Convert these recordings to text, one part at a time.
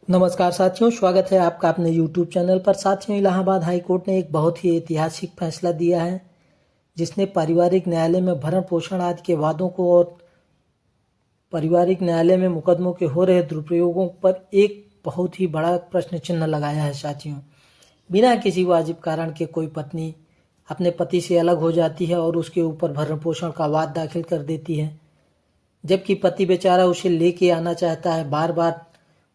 नमस्कार साथियों, स्वागत है आपका अपने YouTube चैनल पर। साथियों, इलाहाबाद हाई कोर्ट ने एक बहुत ही ऐतिहासिक फैसला दिया है, जिसने पारिवारिक न्यायालय में भरण पोषण आदि के वादों को और पारिवारिक न्यायालय में मुकदमों के हो रहे दुरुपयोगों पर एक बहुत ही बड़ा प्रश्न चिन्ह लगाया है। साथियों, बिना किसी वाजिब कारण के कोई पत्नी अपने पति से अलग हो जाती है और उसके ऊपर भरण पोषण का वाद दाखिल कर देती है, जबकि पति बेचारा उसे लेके आना चाहता है, बार बार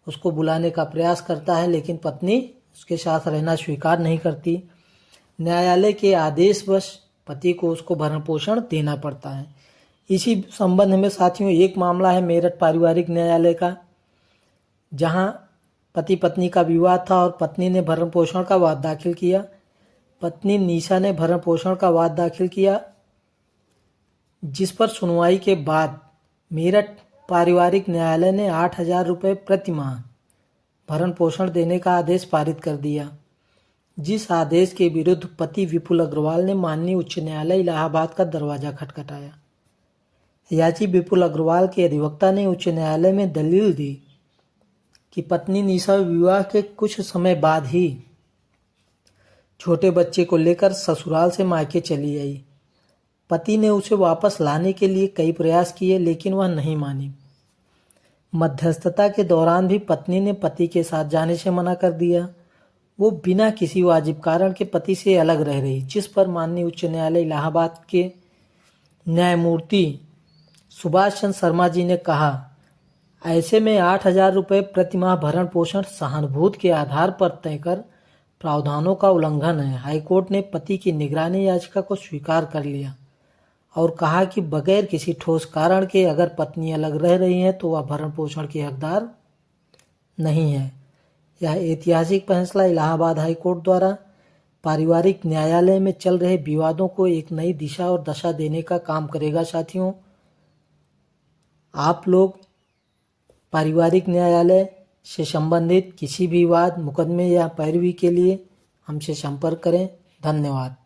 उसको बुलाने का प्रयास करता है, लेकिन पत्नी उसके साथ रहना स्वीकार नहीं करती। न्यायालय के आदेशवश पति को उसको भरण पोषण देना पड़ता है। इसी संबंध में साथियों एक मामला है मेरठ पारिवारिक न्यायालय का, जहां पति पत्नी का विवाद था और पत्नी ने भरण पोषण का वाद दाखिल किया। पत्नी निशा ने भरण पोषण का वाद दाखिल किया, जिस पर सुनवाई के बाद मेरठ पारिवारिक न्यायालय ने 8,000 रुपये प्रति माह भरण पोषण देने का आदेश पारित कर दिया, जिस आदेश के विरुद्ध पति विपुल अग्रवाल ने माननीय उच्च न्यायालय इलाहाबाद का दरवाजा खटखटाया। याची विपुल अग्रवाल के अधिवक्ता ने उच्च न्यायालय में दलील दी कि पत्नी निशा विवाह के कुछ समय बाद ही छोटे बच्चे को लेकर ससुराल से मायके चली आई। पति ने उसे वापस लाने के लिए कई प्रयास किए, लेकिन वह नहीं मानी। मध्यस्थता के दौरान भी पत्नी ने पति के साथ जाने से मना कर दिया। वो बिना किसी वाजिब कारण के पति से अलग रह रही, जिस पर माननीय उच्च न्यायालय इलाहाबाद के न्यायमूर्ति सुभाष चंद्र शर्मा जी ने कहा, ऐसे में 8,000 रुपये प्रति माह भरण पोषण सहानुभूति के आधार पर तय कर प्रावधानों का उल्लंघन है। हाईकोर्ट ने पति की निगरानी याचिका को स्वीकार कर लिया और कहा कि बगैर किसी ठोस कारण के अगर पत्नी अलग रह रही है तो वह भरण पोषण की हकदार नहीं है। यह ऐतिहासिक फैसला इलाहाबाद हाई कोर्ट द्वारा पारिवारिक न्यायालय में चल रहे विवादों को एक नई दिशा और दशा देने का काम करेगा। साथियों, आप लोग पारिवारिक न्यायालय से संबंधित किसी भी वाद, मुकदमे या पैरवी के लिए हमसे संपर्क करें। धन्यवाद।